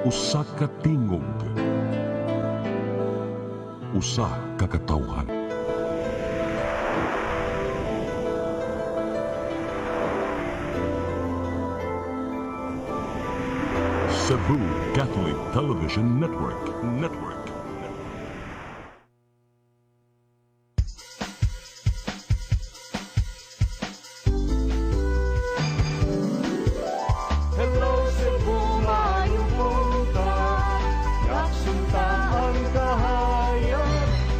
Usa ka tingog, usa ka katawhan. CEBU Catholic Television Network. Hello Cebu, maayong buntag. Nagsunta ang kahayan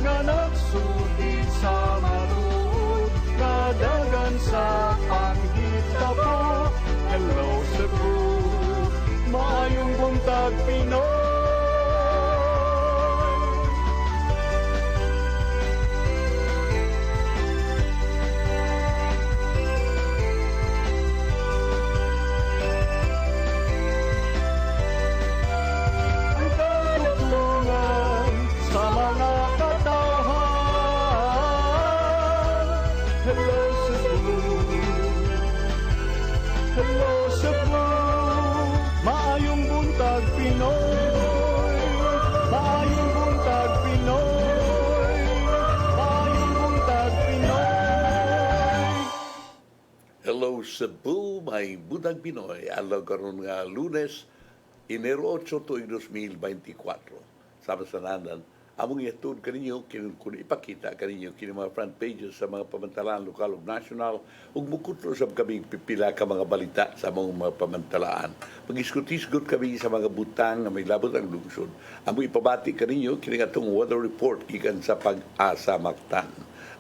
nga nagsulti sa maluod, kadagan sa panghitabo. Hello Cebu, maayong buntag Pinoy. Ang katutulungan sa mga katawhan. Hello Cebu, hello Cebu, maayong buntag Pinoy, maayong buntag Pinoy, maayong buntag Pinoy. Hello Cebu, may Buntag Pinoy. Alaw karon nga Lunes, Enero 8 tuig 2024. Sama sa nanan, among iatod kaninyo, kung ipakita kaninyo, kini mga front pages sa mga pamantalaan lokal ug nasyonal, ug mukutlo sa kaming pipila ka mga balita sa mga pamantalaan. Mag-iskutisgot kami sa mga butang na may labot ang lungsod. Among ipabati kaninyo, kini atong weather report ikan sa Pag-asa Mactan.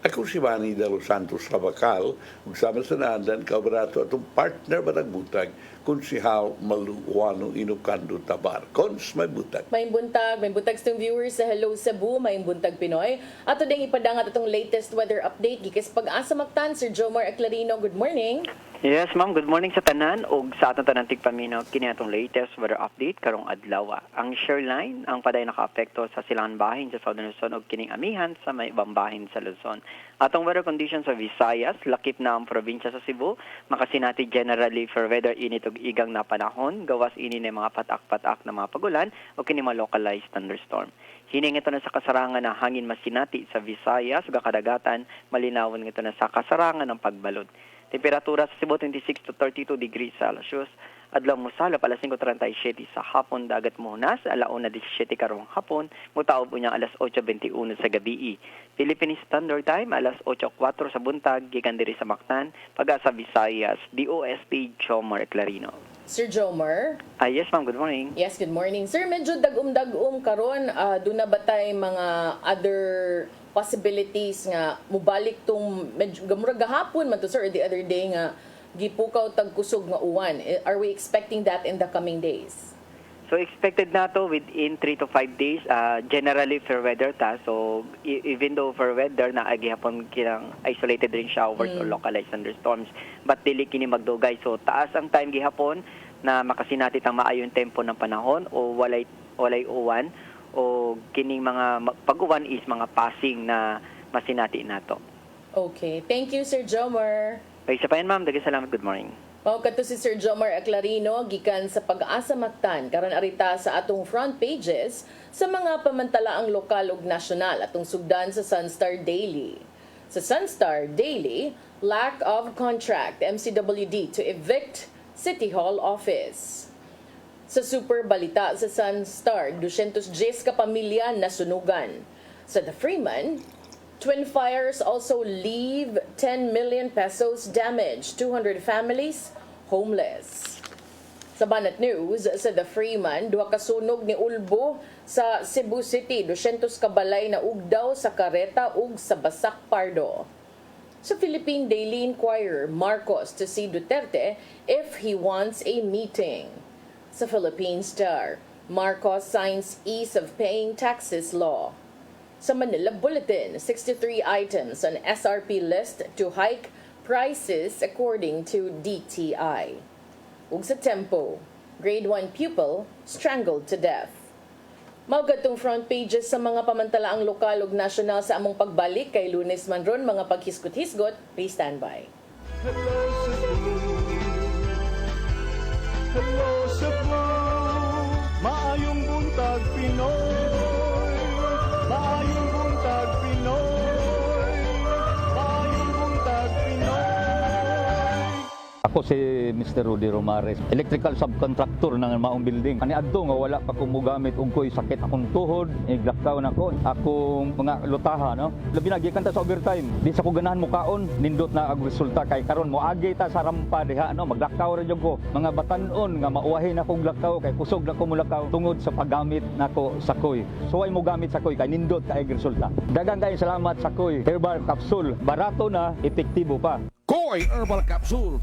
Ako si Manny de los Santos Rabacal, ug sama sa naandan, kaobrato atong partner ba nagbutag, Konsihal Maluwano Inukando Tabar. Kons, may butag. May buntag sa viewers sa Hello Cebu, may buntag Pinoy. Ato ding ipadangat atong latest weather update gikas Pag-asa Mactan, Sir Jomar Aclarino. Good morning. Yes, ma'am. Good morning sa tanan ug sa atong tanan tigpaminaw kini atong latest weather update karong adlaw. Ang shoreline ang paday nakaapekto sa silangan bahin sa Southern Luzon ug kining amihan sa may ibang bahin sa Luzon. Atong weather conditions sa Visayas, lakip na ang probinsya sa Cebu, makasinati generally for weather init ug igang na panahon, gawas ini ni mga patak-patak na mga pagulan o kini mga localized thunderstorm. Hining ito na sa kasarangan ng hangin masinati sa Visayas, ug kadagatan malinawon ito na sa kasarangan ng pagbalod. Temperatura sa Cebu 26 to 32 degrees Celsius. Adlaw mosalop alas 5:37 sa hapon, dagat Muhunas alauna 17 karong hapon, mutaob unya alas 8:21 sa gabi. Philippine Standard Time alas 8:04 sa buntag, gikan diri sa Mactan, Pag-asa Visayas, DOST Jomar Clarino. Sir Jomar. Yes ma'am, good morning. Yes, good morning. Sir, medyo dagum-dagum karon, doon na ba tay mga other possibilities nga mubalik tong medyo gamura gahapon man to, sir, the other day nga gipukaw tagkusog nga uwan. Are we expecting that in the coming days? So expected na to within 3 to 5 days, generally fair weather ta. So even though fair weather na agihapon kinang isolated rin showers or localized thunderstorms, but dili kini magdugay. So taas ang time gihapon na makasinati ang maayong tempo ng panahon o walay uwan o kining mga pag-uwan is mga passing na masinati nato. Okay. Thank you, Sir Jomar. Okay, sa payan ma'am, daghang salamat. Good morning. Mao kadto si Sir Jomar Aclarino gikan sa Pag-asa Mactan karon arita sa atong front pages sa mga pamantalaang lokal ug nasyonal atong sugdan sa Sunstar Daily. Sa Sunstar Daily, lack of contract MCWD to evict City Hall office. Sa Super Balita sa Sunstar, 210 ka pamilya nasunugan. Sa The Freeman, twin fires also leave 10 million pesos damage, 200 families homeless. Sa Banat News, sa The Freeman, duha ka sunog ni Ulbo sa Cebu City, 200 ka balay na ugdaw sa kareta ug sa Basak Pardo. Sa Philippine Daily Inquirer, Marcos to see Duterte if he wants a meeting. Sa Philippine Star, Marcos signs ease of paying taxes law. Sa Manila Bulletin, 63 items on SRP list to hike prices according to DTI. Ug sa Tempo, grade 1 pupil strangled to death. Maugatong front pages sa mga pamantalaang lokal ug nasyonal sa among pagbalik kay Lunes man ron mga paghisgot-hisgot. Please stand by. Hello Cebu, hello Cebu, Maayong buntag Pinoy. Maayong buntag Pinoy. Maayong buntag Pinoy. Ako si Mr. Rudy Romares, electrical subcontractor ng Maayong building. Ani adto nga wala pa ko mogamit og ko'y sakit akong tuhod, iglakaw na ko, akong mga lutaha, no. Labi na gikan ta sa overtime. Di sa ko ganahan mo kaon, nindot na ang resulta kay karon moagi ta sa rampa diha, no, maglakaw ra jud ko. Mga batan-on nga mauwahin akong lakaw kay kusog na ko mulakaw tungod sa paggamit nako sa koy. So ay mo gamit sa koy kay nindot kay resulta. Daghang kay salamat sa koy herbal capsule. Barato na, epektibo pa. Koy Herbal Capsule.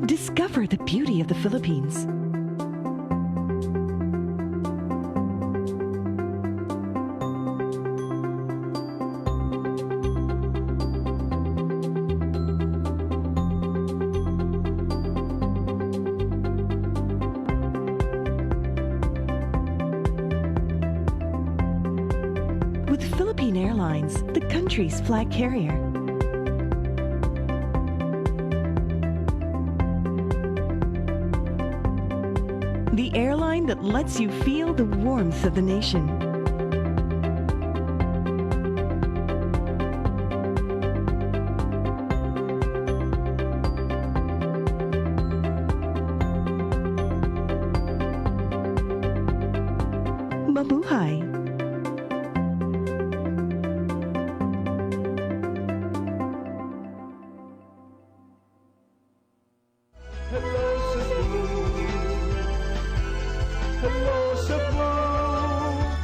Discover the beauty of the Philippines. With Philippine Airlines, the country's flag carrier. The airline that lets you feel the warmth of the nation. Mabuhay! Hello Cebu. Hello Cebu.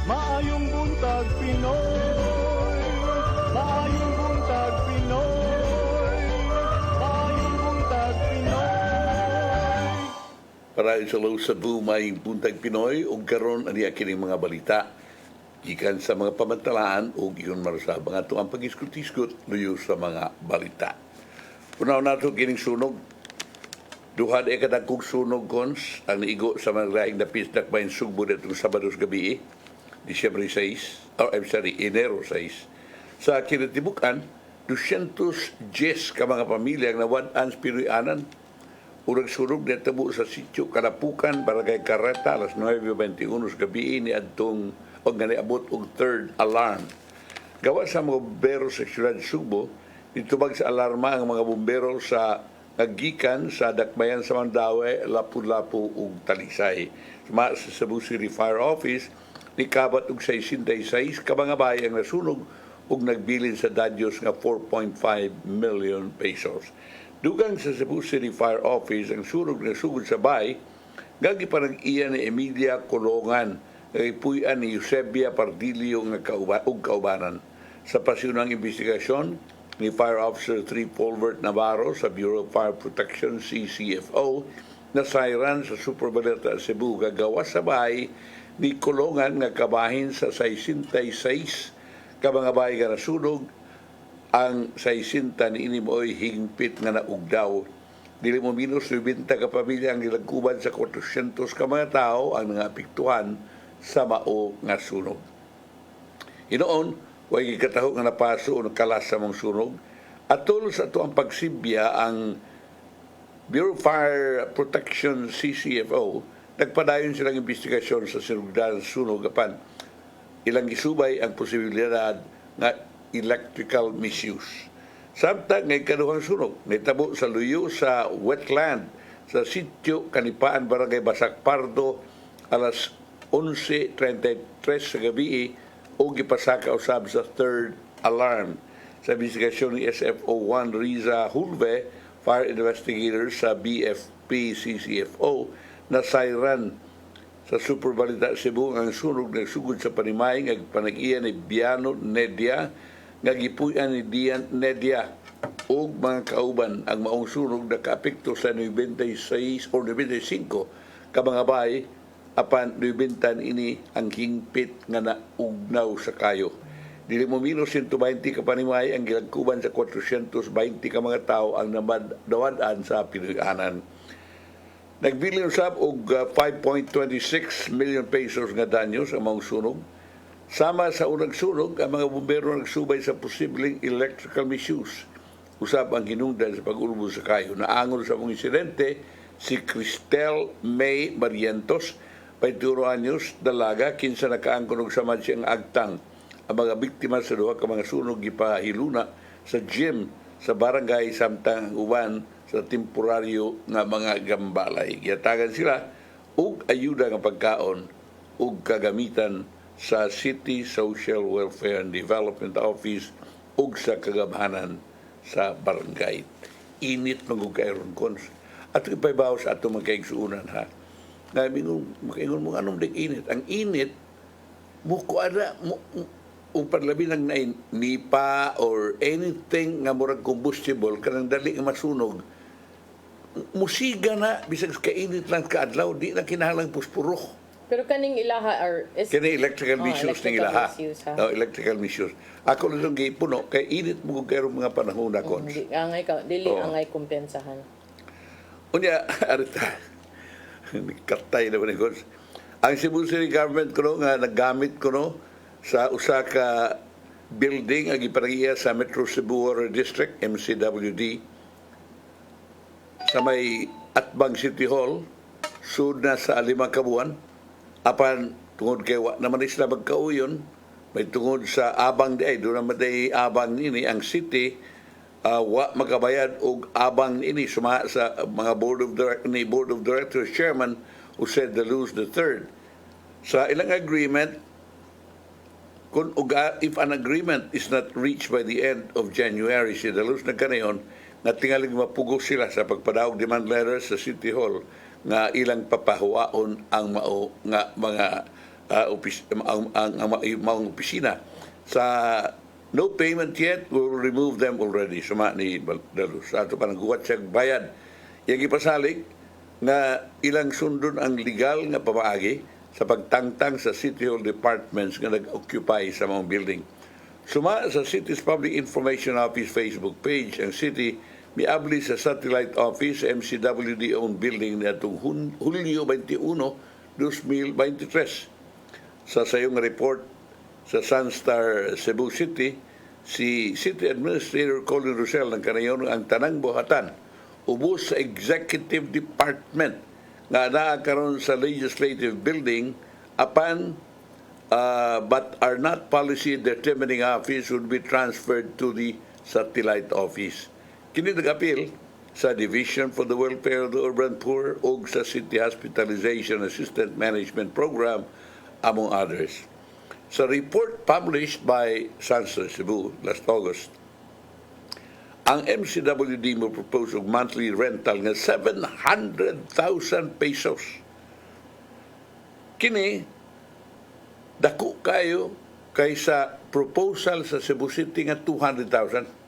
Maayong buntag Pinoy. Maayong buntag Pinoy. Maayong buntag Pinoy. Para sa Hello Cebu, may Buntag Pinoy ug karon ani kining mga balita gikan sa mga pamantalaan ug iyon marusa mga tuang pag-iskut-iskut luyo sa mga balita. Unaw nato kining sunog. Duha de kadagkog sunog kons ang niigo sa mga laing dapis dakbayn Sugbo detong Sabados gabi, Disyembre 6, Enero 6. Sa kinatibukan, 210 ka mga pamilya ang nawad-an sa Pinoyanan. Urag sunog na tabo sa sitio Kalapukan, Barangay Carreta, alas 9:21 sa gabi ni adtong o nga niabot og third alarm. Gawa sa mga bumbero sa siyudad Sugbo, nitubag sa alarma ang mga bumbero sa nagikan sa dakbayan sa Mandaue, Lapu-Lapu ug Talisay. Suma sa Cebu City Fire Office, nikabat og 66 ka mga bahay ang nasunog ug nagbilin sa dadyos nga 4.5 million pesos. Dugang sa Cebu City Fire Office, ang sunog na sugod sa bahay, gagi pa nag-iya ni Emilia Colongan, nag-ipuyan ni Eusebia Pardilio nga kaubanan. Sa pasyunang investigasyon, ni Fire Officer 3 Polvert Navarro sa Bureau of Fire Protection, CCFO, na sayran sa Superbaleta Cebu gagawa sa bahay ni Kulongan nga kabahin sa 66 ka mga bahay nga nasunog. Ang 60 ni Inimoy higpit nga naugdaw. Dili mo minus 90 ka pamilya ang nilagkuban sa 400 ka mga tao ang naapektuhan sa mao nga sunog. Inoon, way gikataho nga napaso o nakalas sa mong sunog. At tulos sa ito ang pagsibya ang Bureau of Fire Protection CCFO, nagpadayon silang investigasyon sa sinugdan sunog apan ilang isubay ang posibilidad nga electrical misuse. Samtang ngay kaduhang sunog, nitabo sa luyo sa wetland sa sitio Kanipaan, Barangay Basak Pardo, alas 11:33 sa gabi o gipasaka usab sa third alarm. Sa investigasyon ni SFO1 Riza Hulve, fire investigator sa BFP CCFO, na sayran sa Superbalita Cebu ang sunog na sugod sa panimay ng panag-iya ni Biano Nedia, nga gipuyan ni Dian Nedia o mga kauban. Ang maong sunog na kaapekto sa 96 o 95 ka mga bahay, apan nuibintan ini ang hingpit nga naugnaw sa kayo. Dili mo minus 120 ka panimay ang gilagkuban sa 420 ka mga tao ang nawadaan sa Pinoyanan. Nagbili usab og 5.26 million pesos nga danyo sa mga sunog. Sama sa unang sunog, ang mga bumbero nagsubay sa posibleng electrical misuse. Usab ang hinungdan sa pag-ulbo sa kayo. Naangon sa mga insidente si Cristel May Marientos, 21 anyos, dalaga, kinsa nakaangkunog sa man siyang agtang. Ang mga biktima sa duha ka mga sunog gipahiluna sa gym sa barangay samtang uban sa temporaryo nga mga gambalay. Giyatagan sila og ayuda nga pagkaon ug kagamitan sa City Social Welfare and Development Office ug sa kagabhanan sa barangay. Init magugayron kons. At ipaybaw sa ato magkaigsuunan ha. Makaingon mo anong init. Ang init muko ada o parlabi ng nipa or anything nga murag combustible kanang dali nga masunog, musiga na bisag kainit lang kaadlaw, di na kinahanglang puspuro. Pero kaning ilaha or Kani electrical misuse ning ilaha. misuse, ha? Electrical misuse. Ako lang gipuno kay init mo kay mga panahon na kon. Di angay kumpensahan. Unya arita. Katay na ni Gons. Ang Cebu City Government ko nga naggamit ko sa usa ka building ang iparangiya sa Metro Cebu Water District, MCWD, sa may Atbang City Hall, sud na sa 5 ka buwan, apan tungod kay wa naman isla magkauyon, may tungod sa abang di ay, doon naman di abang nini, ang city, wa magabayad og abang ini suma sa mga board of directors chairman who said the lose the third. Sa ilang agreement, if an agreement is not reached by the end of January, si Dalus na kanayon, nga tingaling mapugos sila sa pagpadaog demand letter sa City Hall nga ilang papahuaon ang mga maong opisina. Sa no payment yet, we will remove them already. Suma ni Dalus. Sa ito pa naghuwat siya bayad. Yang ipasalig na ilang sundon ang legal nga pamaagi sa pagtangtang sa City Hall departments nga nag-occupy sa mga building. Suma sa City's Public Information Office Facebook page, ang City miabli sa Satellite Office MCWD-owned building na itong Hulyo 21, 2023. Sa sayong report sa Sunstar Cebu City, si City Administrator Colin Rosel ng kanayon ang tanang buhatan ubos sa Executive Department nga naa karon sa legislative building apan but are not policy determining office would be transferred to the satellite office. Kini nag-apil sa Division for the Welfare of the Urban Poor o sa City Hospitalization Assistant Management Program, among others. Sa report published by Sunstar Cebu last August, ang MCWD mo propose og monthly rental nga 700,000 pesos. Kini dako kayo kaysa proposal sa Cebu City nga 200,000.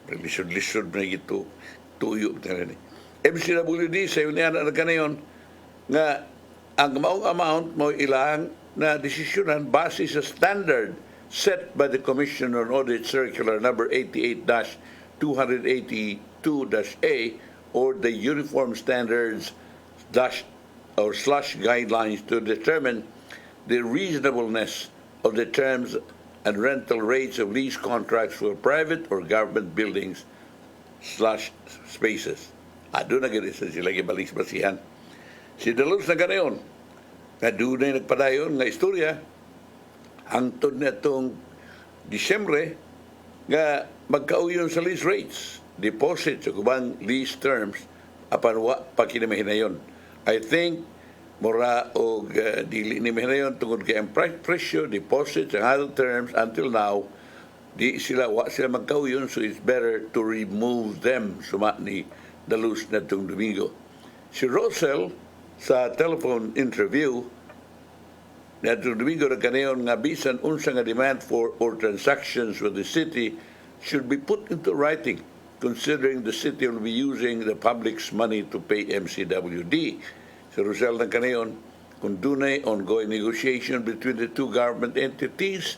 Lisod-lisod na ito tuyo na ni. MCWD sa yun na kanayon nga ang maong amount mo ilang na desisyonan base sa standard set by the Commission on Audit Circular number 88-282-A or the Uniform Standards /guidelines to determine the reasonableness of the terms and rental rates of lease contracts for private or government buildings /spaces. Doon na ganit sa sila gibalik-basihan. Si Dalus na ganayon, na doon na nagpadayon nga istorya, hangtod na itong Disyembre, nga magkauyon sa lease rates, deposits, o kubang lease terms, apan wa pa kinamahinayon. I think, mura o dili ni mahinayon tungod kay ang presyo, deposits, and other terms, until now, wa sila magkauyon, so it's better to remove them, suma ni Dalus na itong Domingo. Si Rosel, sa telephone interview, na itong Domingo na kanayon nga bisan unsa nga demand for or transactions with the city should be put into writing, considering the city will be using the public's money to pay MCWD. Si Rosel ng kanayon, kung dunay ongoing negotiation between the two government entities,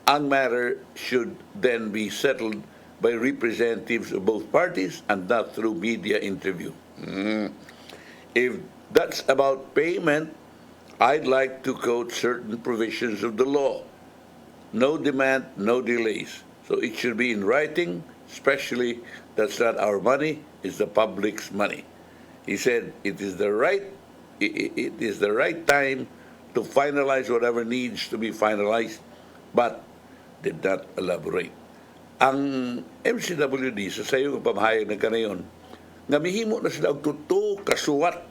ang matter should then be settled by representatives of both parties and not through media interview. if that's about payment, I'd like to quote certain provisions of the law. No demand, no delays. So it should be in writing, especially that's not our money, it's the public's money. He said it is the right time to finalize whatever needs to be finalized, but did not elaborate. Ang MCWD sa sayo ng pamahayag na kanayon, nga mihimo na sila og tuto kasuwat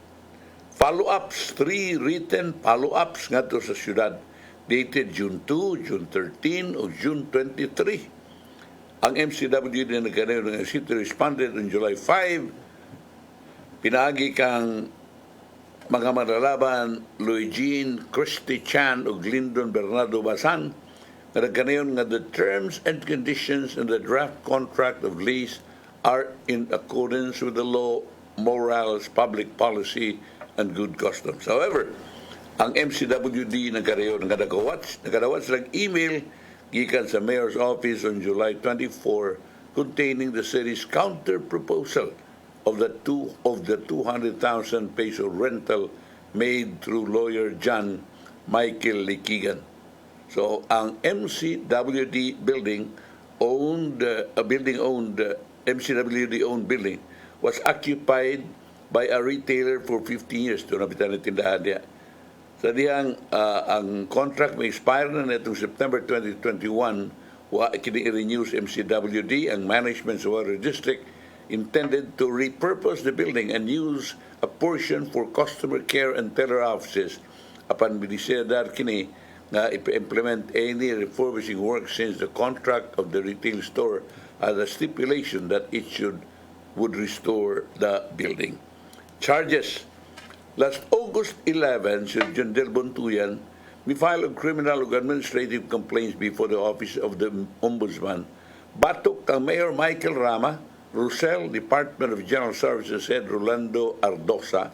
follow-ups, 3 written follow-ups ngadto sa syudad dated June 2, June 13 o June 23. Ang MCWD na kanayon ng city responded on July 5. Pinaagi kang mga malalaban Louis Jean, Christy Chan ug Lyndon Bernardo Basan na nagkanayon nga the terms and conditions in the draft contract of lease are in accordance with the law, morals, public policy, and good customs. However, ang MCWD nagkanayon nga nakadawat silang email gikan sa Mayor's Office on July 24 containing the city's counter proposal of the 200,000 peso rental made through lawyer John Michael Likigan. So ang MCWD building owned MCWD owned building was occupied by a retailer for 15 years. Ito napitan na tindahan niya. Sa diyang ang contract may expire na netong September 2021 kini i-renew MCWD ang management sa Water District intended to repurpose the building and use a portion for customer care and teller offices apan binisedar kini nga implement any refurbishing work since the contract of the retail store has a stipulation that it would restore the building. Charges. Last August 11, si John Del Bontuyan may file of criminal ug administrative complaints before the Office of the Ombudsman. Batok kang Mayor Michael Rama, Rosel, Department of General Services Head Rolando Ardosa,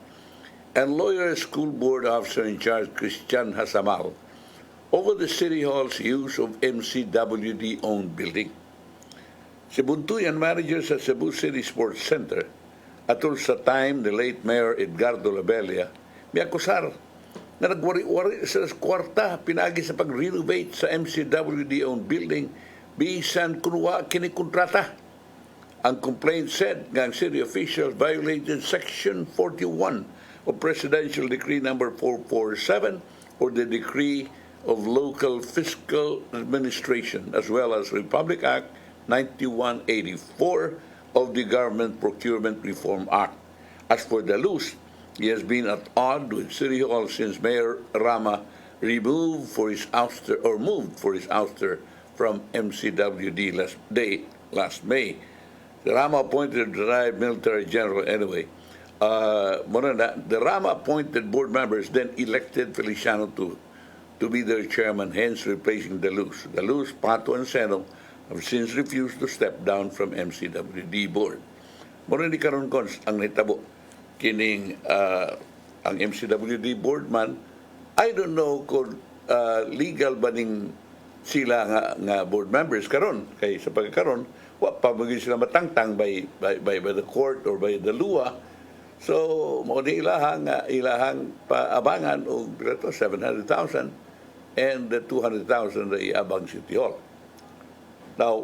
and lawyer school board officer in charge Christian Hasamal over the City Hall's use of MCWD-owned building. Si Buntuyan, manager sa Cebu City Sports Center, atol sa time ni late Mayor Edgardo Labella, may akusar na nagwari-wari sa kwarta pinagi sa pag-renovate sa MCWD-owned building bisan kunwa kinikontrata. Ang complaint said nga ang city officials violated Section 41 of Presidential Decree Number 447 or the Decree of Local Fiscal Administration as well as Republic Act 9184 of the Government Procurement Reform Act. As for the loose, he has been at odds with City Hall since Mayor Rama moved for his ouster from MCWD last May. The Rama appointed retired military general anyway. The Rama appointed board members then elected Feliciano to be their chairman, hence replacing the Luz. The Luz, Pato, and Seno have since refused to step down from MCWD board. Muna ni karon kons ang nahitabo kining ang MCWD board man. I don't know kung legal ba ning sila nga board members karon kay sa pagkakaron wa pa maging sila matangtang by the court or by the law. So mo di ilahang paabangan og 700,000 and the 200,000 na iabang City Hall. Now,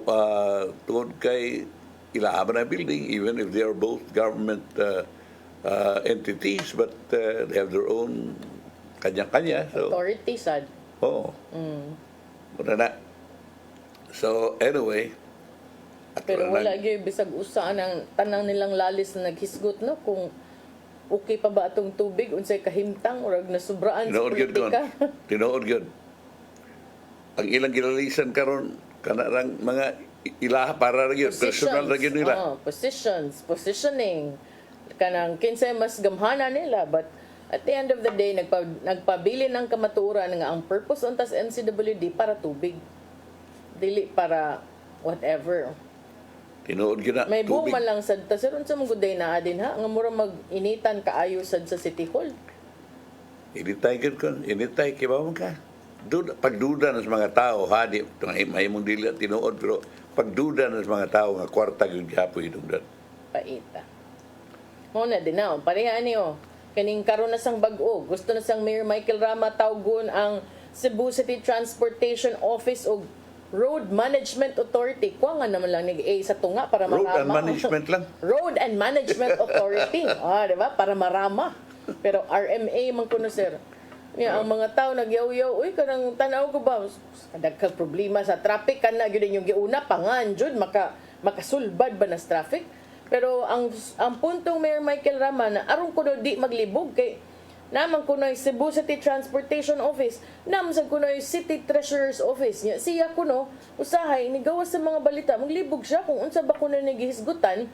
tungod kay ilaban na building, even if they are both government entities, but they have their own kanya-kanya. So, Authority, sad. Oo. Muna na. So, anyway. Pero wala gyud bisag usa ang tanang nilang lalis na naghisgot no kung okay pa ba atong tubig unsay kahimtang urag nasubraan sa politika. Tinuod gyud. Ang ilang gilalisan karon kanarang mga ilaha para ra gyud personal ra gyud nila. Positioning. Kanang kinsay mas gamhana nila but at the end of the day nagpabili ng kamaturan nga ang purpose untas MCWD para tubig. Dili para whatever. Tinuod gyud na may tubig. buong man lang sad ta sir unsa man gud day naa din ha nga mura mag-initan kaayo sad sa City Hall. Initay kay ba ka? Pagduda ng mga tao, hadi, may mong dili at tinuod, pero pagduda ng mga tao nga kwarta yung gapo idugdan. Paita. Muna din na, pareha niyo. Kaning karon na sang bag-o, gusto na sang Mayor Michael Rama tawgon ang Cebu City Transportation Office o Road Management Authority. Kuha nga naman lang ni sa tunga para Road marama. and management lang. Road and Management Authority. Di ba? Para marama. Pero RMA man kuno sir. Nga ang mga tao nagyaw-yaw, uy kanang tanaw ko ba kadagkag problema sa traffic kana gyud yung giuna pangan jud makasulbad ba na sa traffic. Pero ang puntong Mayor Michael Rama na aron kuno di maglibog kay naman kunoy Cebu City Transportation Office, naman sa kunoy City Treasurer's Office. Nya siya kuno usahay ni gawas sa mga balita maglibog siya kung unsa ba kuno nagihisgutan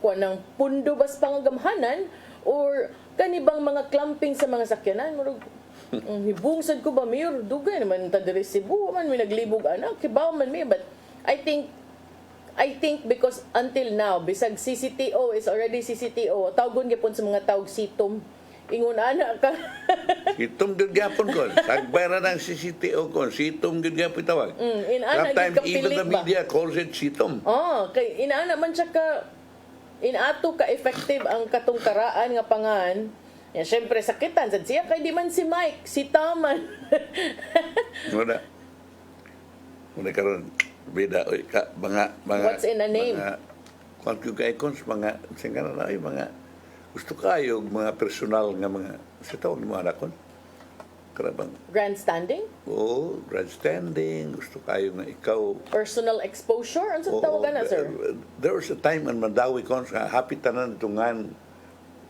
kuan ng pundo bas pangagamhanan or kanibang mga clamping sa mga sakyanan. Murag hibungsad ko ba mayor dugay naman ta diri Cebu man may naglibog anak kibaw man mi, but I think because until now bisag CCTO is already CCTO tawgon gyapon sa mga tawag sitom ingon ana ka. Sitom gud gyapon kon. Sagbara ng CCTO kon, sitom gud gyapon tawag. Inaana Sometimes gid even the kapilit ba? media calls it sitom. Kay inaana man siya ka inato ka effective ang katong karaan nga pangan. Ya syempre sakitan sad siya kay di man si Mike, si Taman. Muna karon beda oy ka mga What's in a name? Mga kons mga singana na ay mga gusto kayo mga personal nga mga sa tawag mo anakon. Karabang Grandstanding? grandstanding, gusto kayo nga ikaw Personal exposure? Ano sa tawagan na, sir? There was a time in Mandawi kons nga happy tanan tungan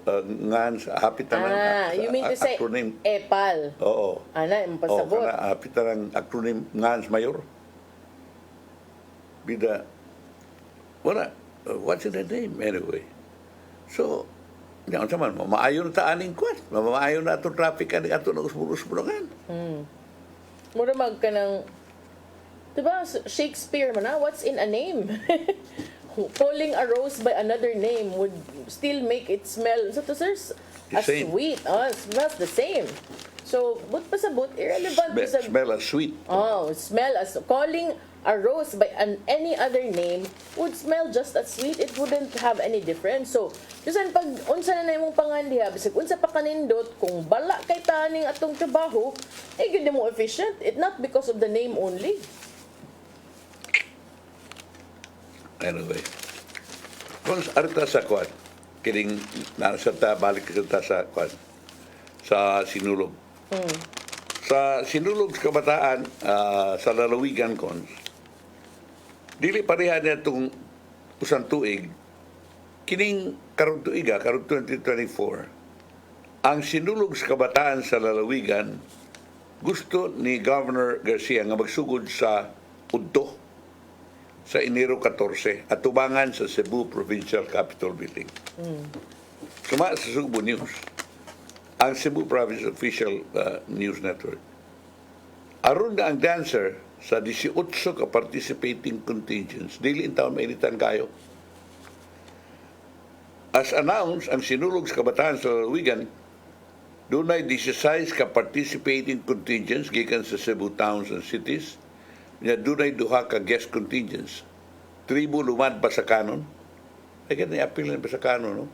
ngan sa happy tanan You mean to say acronym. EPAL? Oo. Ana, yung pasabot. Kana happy tanan acronym ngans mayor. Bida wala what's in the name anyway. So yan sa man maayo na ta aning kwan, maayo na ato traffic ani ato na usbulungan. Mura mag ka ng, diba, Shakespeare man na, what's in a name? Calling a rose by another name would still make it smell, so to sir, The as same. sweet. It smells the same. So, but pasabot, irrelevant. Smell as sweet. Smell as, calling a rose by any other name would smell just as sweet. It wouldn't have any difference. So, bisan pag unsa na imong pangandiha, bisag unsa pa kanindot, kung bala kay taning atong trabaho, gyud mo efficient. It not because of the name only. Anyway. Kung arita sa kwan, kining nasa ta balik ta sa kwan sa Sinulog. Sa Sinulog sa kabataan sa lalawigan kon. Dili pareha na itong usang tuig. Kining karong tuiga, karong 2024, ang Sinulog sa kabataan sa lalawigan gusto ni Governor Garcia nga magsugod sa udto sa Enero 14 at tubangan sa Cebu Provincial Capitol Building. Suma sa Cebu News, ang Cebu Province Official News Network. Aron na ang dancer sa 18 ka participating contingents, dili in taon mainitan kayo. As announced, ang Sinulog sa kabataan sa lalawigan, dunay 16 ka participating contingents gikan sa Cebu towns and cities. Nya dunay duha ka guest contingents. Tribo lumad pa sa kanon. Ay ganun apil na pa sa kanon, no?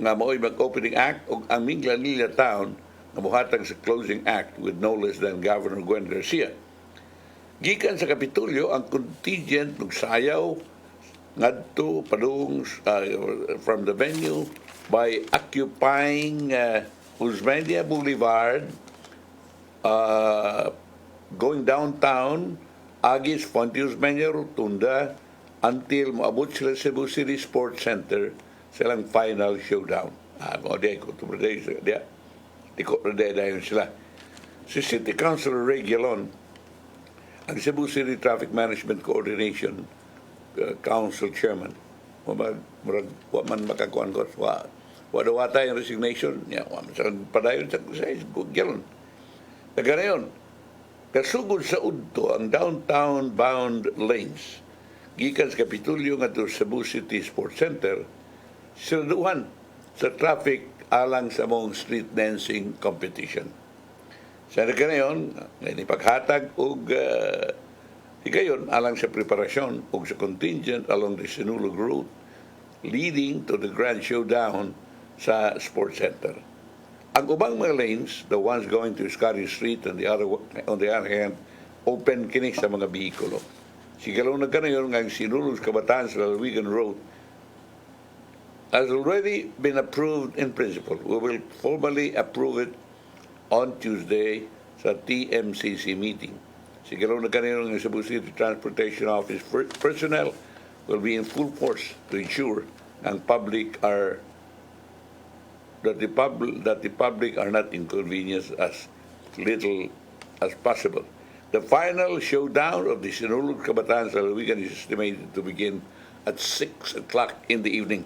Nga mao'y mag-opening act o ang Minglanilla town na buhatag sa closing act with no less than Governor Gwen Garcia. Gikan sa Kapitolyo, ang contingent nagsayaw ngadto padung from the venue by occupying Uzmedia Boulevard, going downtown, agis Fontius Menya Rotunda, until maabot sila Cebu City Sports Center, silang final showdown. Di ko dayon sila. Si City Councilor Ray Gelon, ang Cebu City Traffic Management Coordination Council Chairman, wa man makakuan ko, wa tayong resignation, padayon sa Gelon. Naganayon, kasugod sa udto ang downtown bound lanes gikan sa Kapitolyo ngadto Cebu City Sports Center siraduhan sa traffic alang sa mong street dancing competition. Sa naganayon, may paghatag og higayon alang sa preparasyon og sa contingent along the Sinulog route leading to the grand showdown sa sports center. Ang ubang mga lanes, the ones going to Scotty Street and on the other hand, open kini sa mga bihikulo. Sigalaw na kanayon ng sinulog kabataan sa Lalawigan Road has already been approved in principle. We will formally approve it on Tuesday sa TMCC meeting. Sigalaw na kanayon ng Cebu City Transportation Office personnel will be in full force to ensure ang public are that the public are not inconvenienced as little as possible. The final showdown of the Sinulog Kabataan sa Lalawigan is estimated to begin at 6 o'clock in the evening.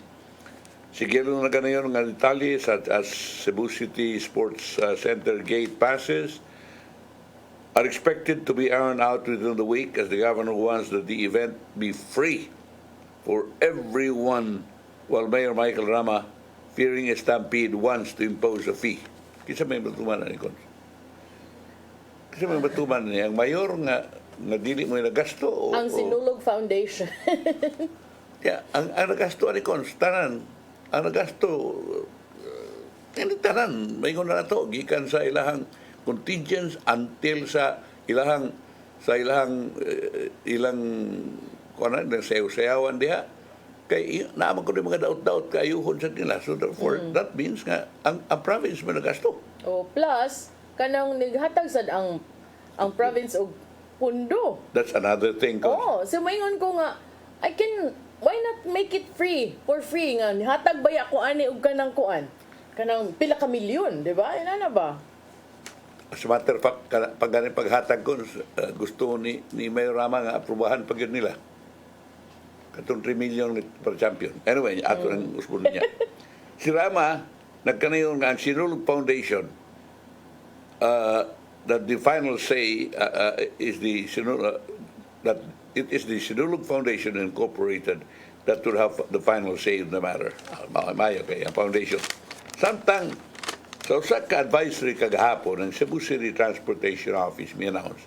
Siguro na ganayon ng detalye as Cebu City Sports Center gate passes are expected to be ironed out within the week as the governor wants that the event be free for everyone, while Mayor Michael Rama, fearing a stampede, wants to impose a fee. Kisa may batuman na ni Cons. Kisa may batuman niya. Ang mayor nga dili mo yung nagasto. Ang Sinulog Foundation. Yeah, ang nagasto ni Cons, tanan. Ang nagasto, tanan. May na to, gikan sa ilahang contingents until sa ilang kuanan ng sayaw-sayawan diha kay naman ko mga daot-daot kayuhon sa nila, so therefore that means nga ang province mo nagasto. Plus kanang nighatag sad ang province og pundo. That's another thing. So maingon ko nga why not make it for free nga hatag baya ko ani og kanang kanang pila ka milyon, di ba? Ina na ba? As a matter of fact, paghatag ko, gusto ni Mayor Rama nga aprobahan pag yun nila. Katong 3 million per champion. Anyway, ato ng usbon niya. Si Rama, nagkanayon nga ang Sinulog Foundation that the final say is that it is the Sinulog Foundation Incorporated that will have the final say in the matter. Maayong kaya, foundation. Samtang, sa ka-advisory kagahapon ng Cebu City Transportation Office may announce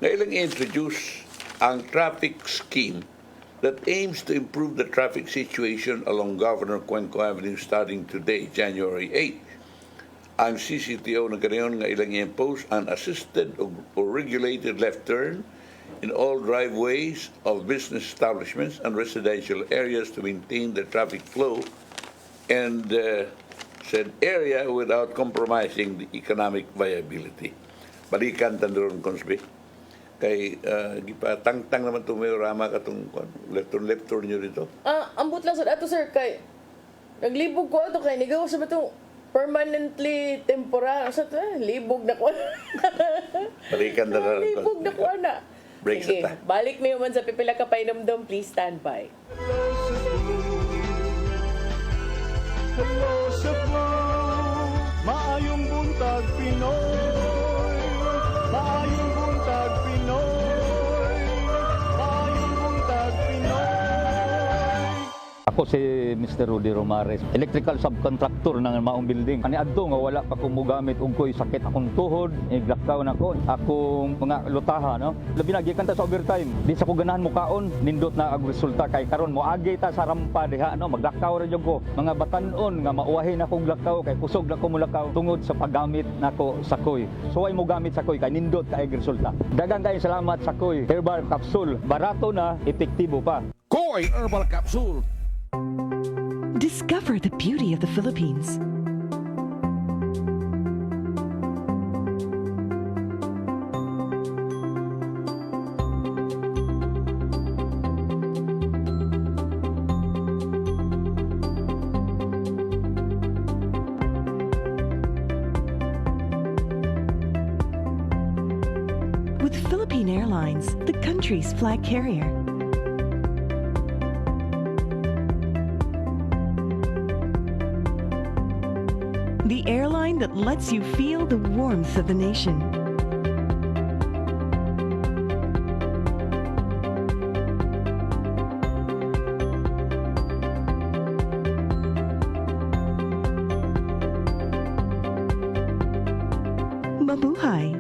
na ilang introduce ang traffic scheme that aims to improve the traffic situation along Governor Cuenco Avenue starting today, January 8. Ang CCTO na ganayon nga ilang i-impose an assisted or regulated left turn in all driveways of business establishments and residential areas to maintain the traffic flow and said area without compromising the economic viability. Balikan tandoron Consby. Kay gipatangtang naman itong Mayor Rama katong left turn nyo dito. Ambot lang sa ato sir kay naglibog ko ato kay nigaw sa batong permanently temporary sa libog na ko. Balikan na lang. Libog na ko na. Break Sige, sa ta. balik mi man sa pipila ka painomdom, please stand by. Hello Cebu, maayong buntag Pinoy, maayong buntag Pinoy, maayong buntag Pinoy. Ako si Mr. Rudy Romares, electrical subcontractor ng Maayong building. Ani adto nga wala pa ko mogamit og koy sakit akong tuhod, iglakaw na ko, akong mga lutaha no. Labi na gikan ta sa overtime. Di sa ko ganahan mo kaon, nindot na ang resulta kay karon moagi ta sa rampa diha no, maglakaw ra jud ko. Mga batan-on nga mauwahin akong lakaw kay kusog na ko mulakaw tungod sa paggamit nako sa koy. So ay mo gamit sa koy kay nindot kay resulta. Daghang kay salamat sa koy. Herbal capsule, barato na, epektibo pa. Koy Herbal Capsule. Discover the beauty of the Philippines. With Philippine Airlines, the country's flag carrier. The airline that lets you feel the warmth of the nation. Mabuhay!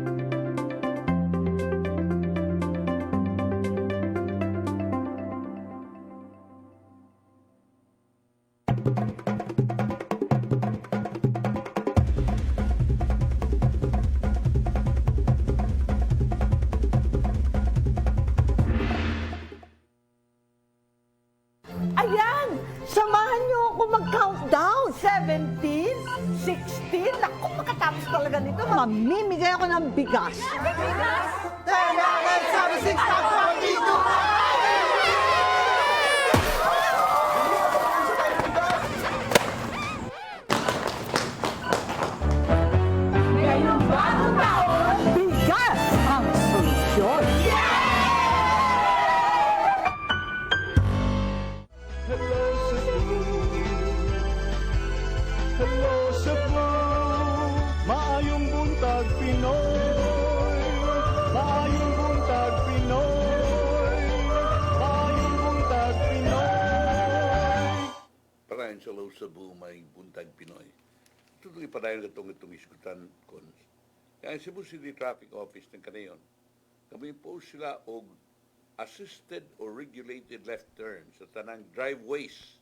17, 16. Naku, makatapos talaga nito. Mamimigay ako ng bigas. Bigas? Kailangan sa bisig sa dito. Ngayong bagong taon, bigas ang solusyon. Hello Cebu, hello Cebu, maayong buntag Pinoy, maayong buntag Pinoy, maayong buntag Pinoy. Parayan sa Hello Cebu, may Buntag Pinoy. Tuloy parayan itong iskutan kon. Kaya Cebu City Traffic Office ng kanayon, kami po sila og assisted or regulated left turn sa tanang driveways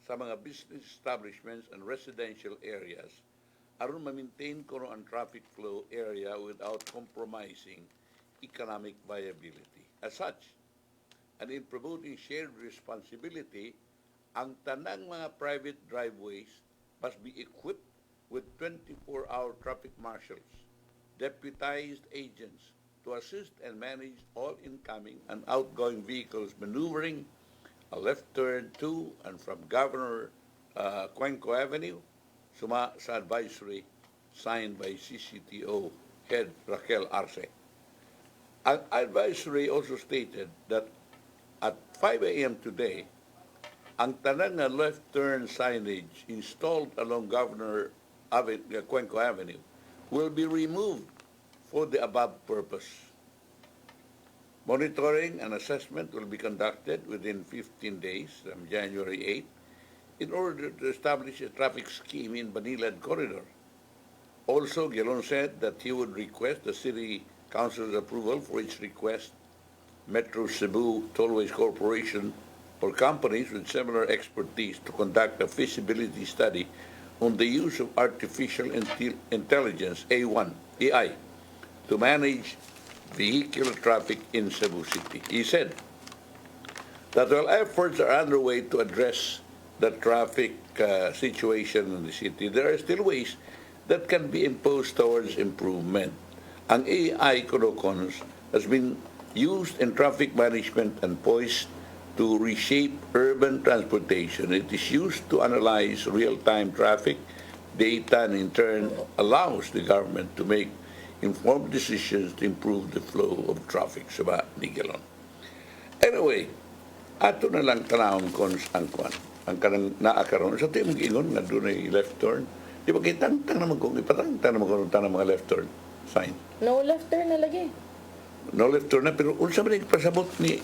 sa mga business establishments and residential areas aron ma-maintain ko ang traffic flow area without compromising economic viability. As such, and in promoting shared responsibility, ang tanang mga private driveways must be equipped with 24-hour traffic marshals, deputized agents to assist and manage all incoming and outgoing vehicles maneuvering a left turn to and from Governor Cuenco Avenue, suma sa advisory signed by CCTO Head Raquel Arce. Ang advisory also stated that at 5 a.m. today, ang tanang nga left turn signage installed along Governor Cuenco Avenue will be removed for the above purpose. Monitoring and assessment will be conducted within 15 days from January 8 in order to establish a traffic scheme in Banilad Corridor. Also, Gelon said that he would request the City Council's approval for its request, Metro Cebu Tollways Corporation, or companies with similar expertise to conduct a feasibility study on the use of artificial intelligence, AI, to manage vehicular traffic in Cebu City. He said that while efforts are underway to address the traffic situation in the city, there are still ways that can be imposed towards improvement. Ang AI Kodokons has been used in traffic management and poised to reshape urban transportation. It is used to analyze real-time traffic data and in turn allows the government to make informed decisions to improve the flow of traffic sa Nigelon. Anyway, ato na lang tanawang kons ang kwan. Ang kanang naakaroon. Sa tiyo mag-ingon nga doon ay left turn. Di ba kitang naman kung ipatang naman kung tanang mga left turn sign. No left turn na lagi. No left turn na, pero unsa man yung pasabot ni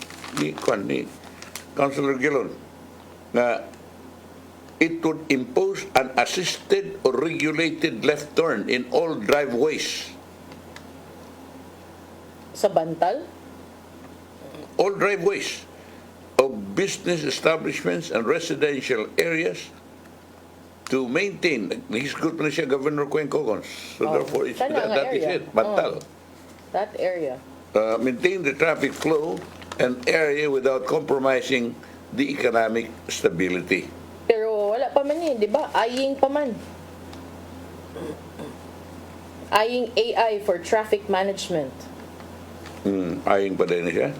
Councilor Gelon na it would impose an assisted or regulated left turn in all driveways. Sa Bantal? All driveways of business establishments and residential areas to maintain. Nahisgot pa na siya Governor Cuenco. So therefore, that is it. Bantal. That area. Maintain the traffic flow and area without compromising the economic stability. Pero wala pa man di ba? Aying pa man. Aying AI for traffic management. Aying pa din siya.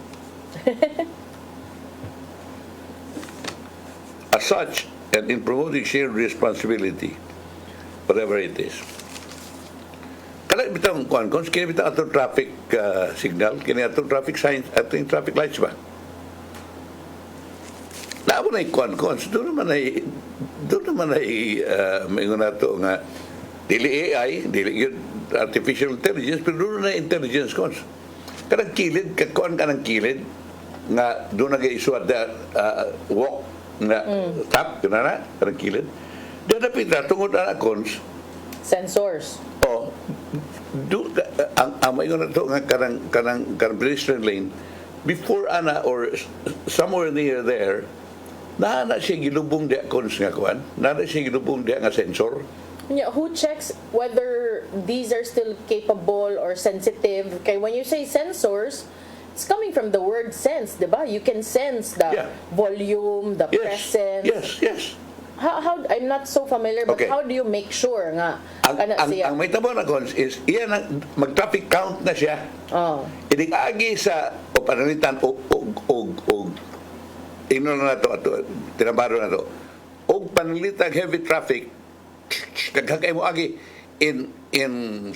As such, and in promoting shared responsibility, whatever it is. Kala bitang kuan kini bitang atong traffic signal, kini atong traffic signs, atong traffic lights ba? Naamo na kuan doon naman ay maingon nato nga dili AI, dili artificial intelligence, pero doon na intelligence cons. Kanang kilid, kanang kilid nga doon nag-isuad walk na tap, kanang kilid. Doon na pita, tungod na cons. Sensors. Oh, ang maingon nato nga kanang pedestrian lane, before ana or somewhere near there, na siya gilubong diya cons nga kuan, na siya gilubong diya nga sensor. Yeah, who checks whether these are still capable or sensitive? Okay, when you say sensors, it's coming from the word sense, diba? You can sense the volume, the presence. Yes. How I'm not so familiar, but Okay. how do you make sure nga kana siya? Ang may tabo na cons is iyan mag-traffic count na siya. Oh. Agi sa o panalitan og ino na to ato tinabaro na to. Og panalitag heavy traffic kagkay mo agi in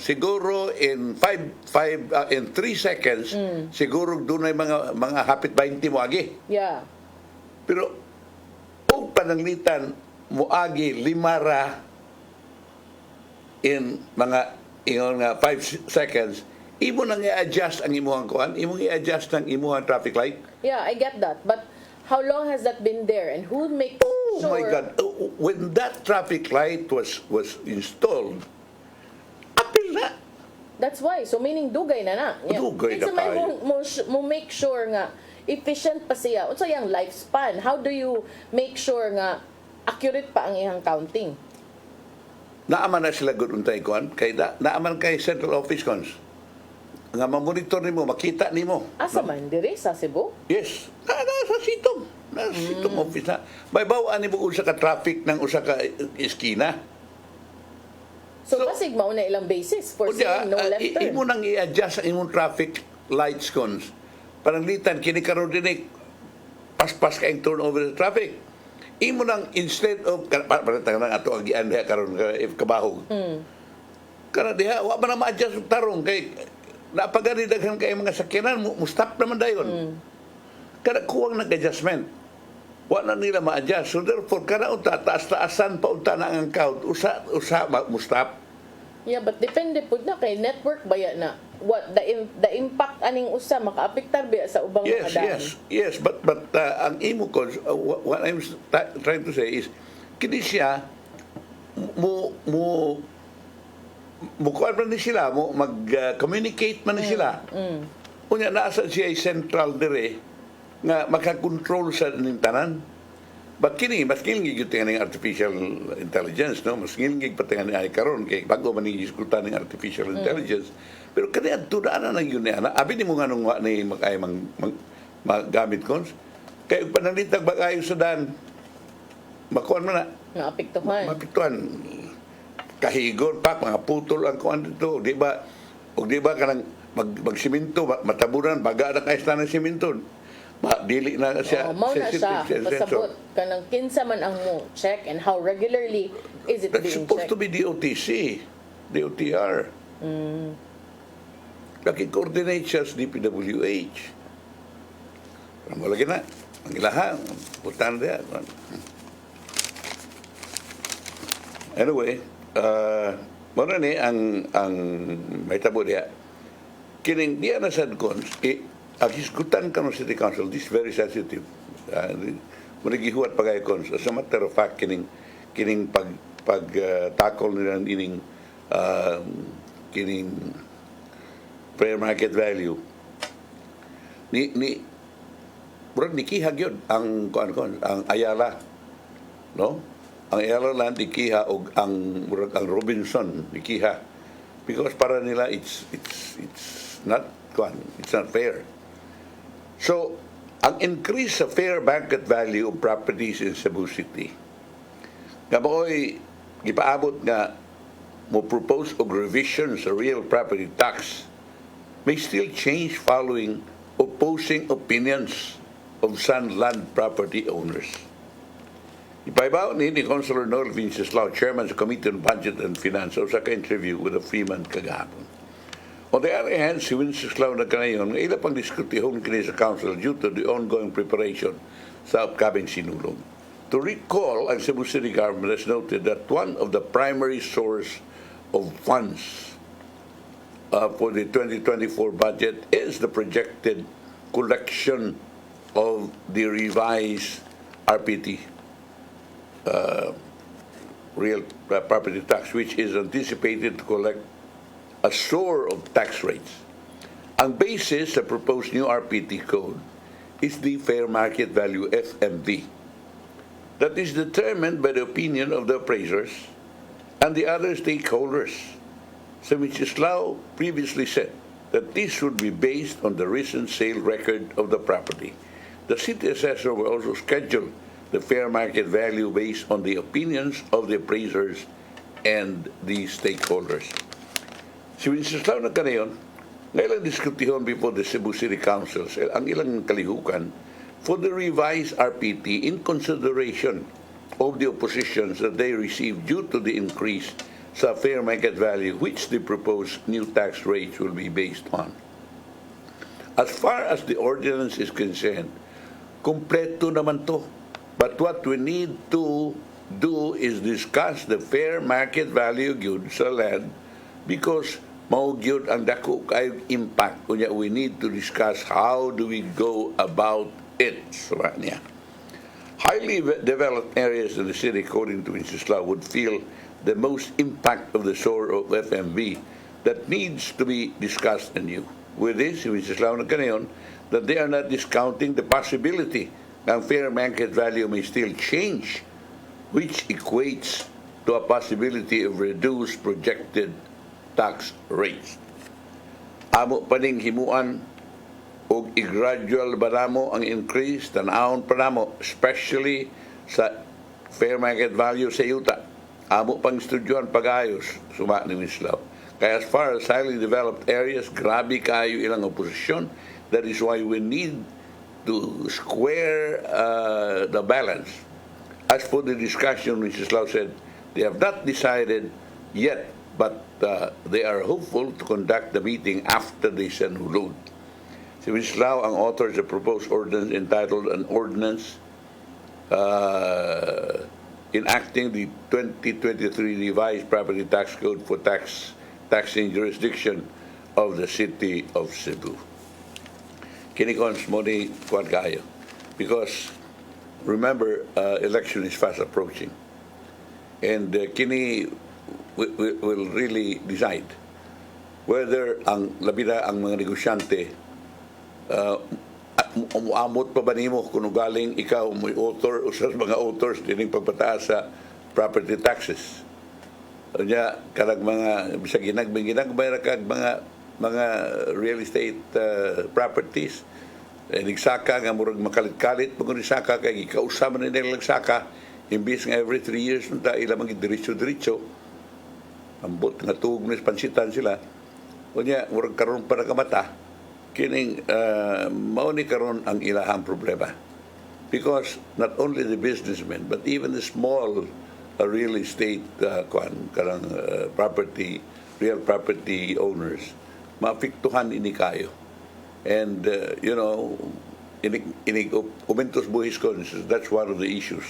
siguro in 3 seconds siguro dunay mga hapit 20 mo agi. Yeah. Pero og pananglitan moagi limara in mga ingon nga 5 seconds, imo nang i-adjust ang imuhang kuan, imong i-adjust ang imuhang traffic light. Yeah, I get that. But how long has that been there, and who makes Oh sure? my God! When that traffic light was installed, apil na. That's why. So meaning dugay na. Yeah. Dugay na Kinsa may kayo. mo make sure nga efficient pa siya. Unsa yang lifespan? How do you make sure nga accurate pa ang iyang counting? Naaman na sila good untay kuan, kay naaman kay central office cons. Nga ma-monitor nimo, makita nimo. Asa man diri sa Cebu? Yes. Sa sitong. Sa sitong office na. May bawaan nimo usa ka traffic ng usa ka iskina. So, So, basig mao na ilang basis for Unya, saying no left turn. imo nang i-adjust ang imong traffic lights cons. Pananglitan kini karon dinhi paspas ka ang turnover sa traffic. Imo nang instead of paratang nang ato agian diha karon if kabahog. Kana diha wa man na ma-adjust ang tarong kay napagani daghan kay mga sakyanan mo stop naman dayon. Kada kuwang nag-adjustment. Wa na nila ma-adjust. So therefore kana unta taas-taasan pa unta na ang count usa mo stop. Yeah, but depende pud na kay network baya na. What the impact aning usa makaapektar biya sa ubang mga daan. Yes, but ang imo ko what I'm trying to say is kini siya mo kuan man ni sila mo mag-communicate man ni sila. Unya nasa siya central dire nga makakontrol sa ning tanan. But kini mas ngilngig yung tingnan ng artificial intelligence, no? Mas ngilngig pa tingnan ay karon kay bago man yung iskutan ng artificial intelligence. Pero kani adto na yun na. Abi ni mo nga nung ni magay magamit cons. Kay panalitag bagayo sa dan. Makuan man na. Naapektuhan. Mapituan. Kahigor pa mga putol ang kuan dito, di ba? O di ba kanang magsiminto, matabunan baga na kay ng siminto. Dili na siya. Mao na siya pasabot kanang kinsa man ang mo check and how regularly is it That's being supposed checked? to be DOTC, DOTR. Naki-coordinate siya sa DPWH. Parang wala na. Ang ilahan, putan diyan. Anyway, muna ni ang may tabo diya. Kining diya na sad cons, ang hisgutan ka ng City Council, this is very sensitive. Manigihuat pagay cons. As a matter of fact, kining pag-tackle nila kining fair market value. Murag nikihag yun ang Ayala. No? Ang Ayala land nikiha og ang Robinson nikiha. Because para nila it's not fair. So, ang increase sa fair market value of properties in Cebu City, nga baoy gipaabot nga mo propose og revision sa real property tax may still change following opposing opinions of some land property owners. Ipaibaw ni Councilor Noel Vinceslao, Chairman sa Committee on Budget and Finance, sa ka-interview with a Freeman kagahapon. On the other hand, si Vinceslao na kanayon, nga ila pang diskutihon kini sa Council due to the ongoing preparation sa upcoming sinulong. To recall, ang Cebu City government has noted that one of the primary source of funds for the 2024 budget is the projected collection of the revised RPT, real property tax, which is anticipated to collect a soar of tax rates. Ang basis sa proposed new RPT code is the fair market value FMV that is determined by the opinion of the appraisers and the other stakeholders. So Vinceslao previously said that this would be based on the recent sale record of the property. The city assessor will also schedule the fair market value based on the opinions of the appraisers and the stakeholders. Si Wenceslao na kanayon, ngailang diskutihon before the Cebu City Council ang ilang kalihukan for the revised RPT in consideration of the oppositions that they received due to the increase sa fair market value which the proposed new tax rates will be based on. As far as the ordinance is concerned, kumpleto naman to. But what we need to do is discuss the fair market value gyud sa land because mao gyud ang dako kay impact. Kunya we need to discuss how do we go about it. So, niya. Highly developed areas in the city, according to Wenceslao, would feel the most impact of the SOAR of FMV that needs to be discussed anew. With this, Wenceslao na kanayon, that they are not discounting the possibility that fair market value may still change, which equates to a possibility of reduced projected tax rates. Amo paning himuan o i-gradual ba namo ang increase tanahon pa namo, especially sa fair market value sa yuta. Amo pang estudyohan pag-ayos, suma ni Wenceslao. Kaya as far as highly developed areas, grabe kayo ilang oposisyon. That is why we need to square the balance. As for the discussion, Wenceslao said, they have not decided yet, but they are hopeful to conduct the meeting after they send hulud. Si Wenceslao ang author sa proposed ordinance entitled An Ordinance enacting the 2023 revised property tax code for taxing jurisdiction of the city of Cebu. Kinikons mo ni kuwan kayo. Because, remember, election is fast approaching. And kini will really decide whether ang labida ang mga negosyante umuamot pa ba nimo kung galing ikaw may author o sa mga authors dining pagpataas sa property taxes. Kanya kanang mga bisag ginagbay ra kag mga real estate properties nagsaka nga murag makalit-kalit pag saka kay ikausama na nila nagsaka imbis nga every 3 years nta ila mga diretso ambot nga tuog na pansitan sila kunya murag karon para kamata kining mao ni karon ang ilahang problema because not only the businessmen but even the small real estate real property owners maapektuhan ini kayo and umentos buhis ko, that's one of the issues.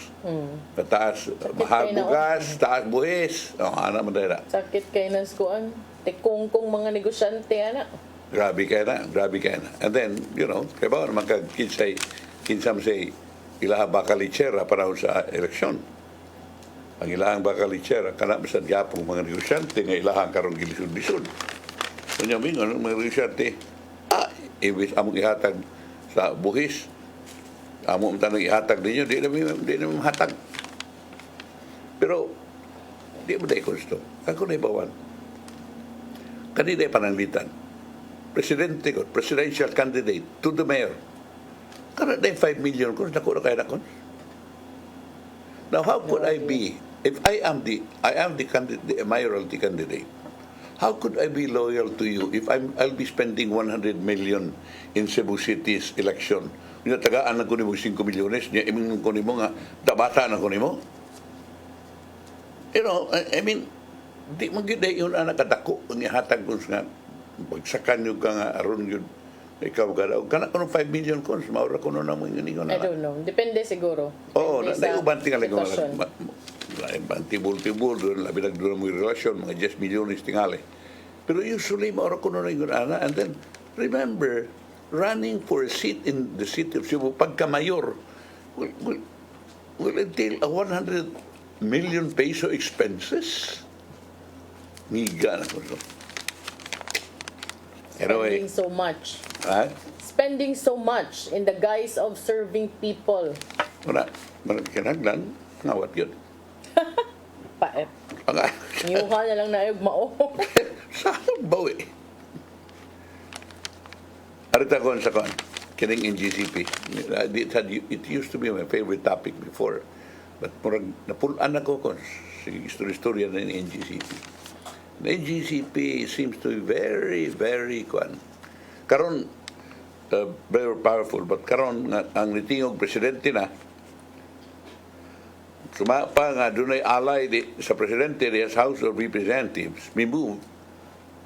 Taas mahal bugas, taas buhis. Ana man dira. Sakit kay nas kuan. Tikungkong mga negosyante ana. Grabe kaya na. And then, kaya ba naman kinsam say ilaha bakalichera para sa eleksyon. Ang ilahang bakalichera kana bisan gyapong mga negosyante nga ilahang karong gilisod-lisod. Kunya mingon mga negosyante ibis among ihatag sa buhis amo tanong ihatag ninyo di na mahatag pero di mo dahil gusto ako na ibawan kanina pananglitan presidential candidate to the mayor kana na 5 million kung naku na kaya nakon now how could I be if I am the candidate, the mayoralty candidate. How could I be loyal to you if I'll be spending 100 million in Cebu City's election? Yung tagaan na ko ni mo 5 milyones, niya iming ko ni mo nga, tabata na ko ni mo. I mean, di magiday yun anak kadako, ang ihatag ko nga, pagsakan yung ka nga, aron yun, ikaw ka daw. Kana ko ng 5 million ko, maura ko na naman yun. I don't know. Depende siguro. Oo, naiuban tingali ko. Sitwasyon. Tibul-tibul, labi nagdura mo yung relasyon, mga 10 milyones tingali. Pero usually, maura ko na yung ana. And then, remember, running for a seat in the city of Cebu, pagka-mayor, will entail a 100 million peso expenses. Ngiga na ko. Spending so much. Spending so much in the guise of serving people. Wala. Kinaglan. Ngawat yun. Paet. Niyuha na lang na yung mao. Saan ba eh? Arita ko sa kon. kining NGCP. It used to be my favorite topic before. But murag napulaan ako kung istorya ng NGCP. The NGCP seems to be very, very karon very powerful. But karon ang nitingog presidente na, sumapa nga dunay alay sa presidente sa House of Representatives, may move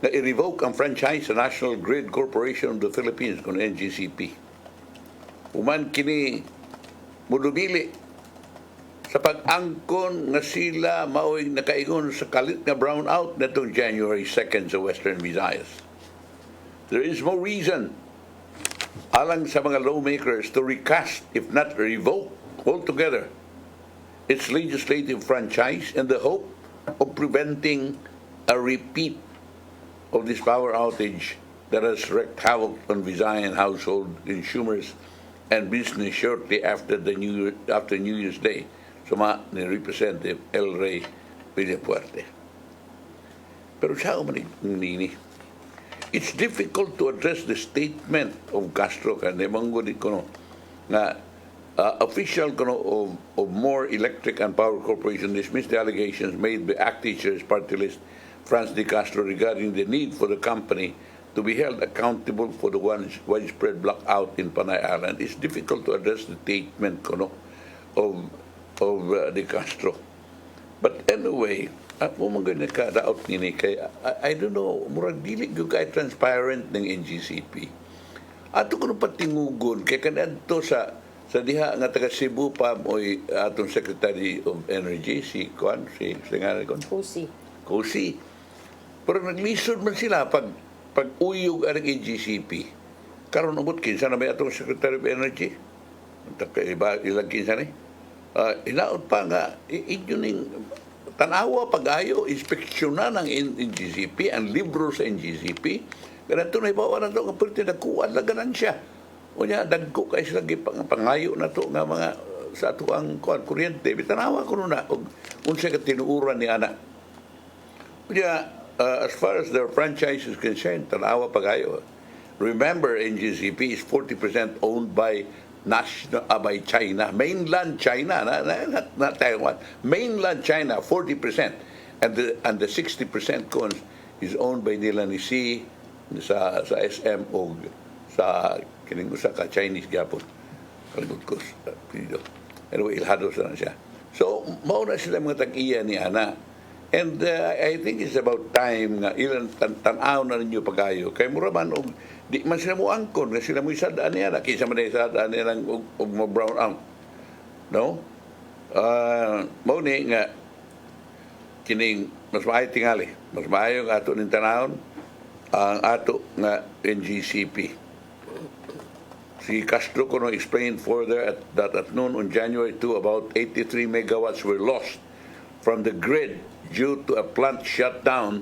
na i-revoke ang franchise sa National Grid Corporation of the Philippines kung NGCP. Uman kini mudubili sa pag-angkon nga sila mao'y nakaigon sa kalit nga brownout netong January 2nd sa Western Visayas. There is more reason alang sa mga lawmakers to recast, if not revoke altogether, its legislative franchise in the hope of preventing a repeat of this power outage that has wreaked havoc on Visayan household consumers and business shortly after New Year's Day. Suma ni Representative El Rey Villapuerte. Pero siya nini. It's difficult to address the statement of Castro kandi mangguni ko na official of More Electric and Power Corporation dismissed the allegations made by acting chair's party list Franz de Castro regarding the need for the company to be held accountable for the widespread blackout in Panay Island. It's difficult to address the statement of de Castro. But anyway, ako mga nagka-doubt nini kay I don't know, murag dili gyud kay transparent ng NGCP. Ato ko patingugon kay kanadto sa diha nga taga Cebu pa mo'y atong Secretary of Energy si ngalan kon Cosi. Pero naglisod man sila pag-uyog ang NGCP. Karon umot kinsa na may atong Secretary of Energy? Ilang kinsa ni? Hinaot pa nga, inyuning tanawa pag-ayo, inspeksyonan ng NGCP, ang libro sa NGCP. Ganito na ibawa na ito, kapag nagkuhan lang ganan siya. O niya, dagko kayo sila pangayo na ito nga mga sa ito ang kuryente. Tanawa ko na, unsay ka tinuuran ni Ana. O niya, as far as their franchise is concerned, tanawa pag-ayo. Remember, NGCP is 40% owned by by China, mainland China, not Taiwan, mainland China, 40%, and the 60% is owned by nila ni Si sa SM o sa kining usa ka Chinese gyapon. Kaligot ko anyway, ilhado na siya. So mao na sila mga tag-iya ni Ana. And I think it's about time nga ilang tan-aw na ninyo pagayo kay mura man og di man sila mo angkon nga sila mo isadaan niya na kinsa man isadaan niya og mo brown out. No? Mao ni nga kining mas maayo tingali, mas maayo nga ato ning tanawon ang ato nga NGCP. Si Castro kono explained further that at noon on January 2 about 83 megawatts were lost from the grid due to a plant shutdown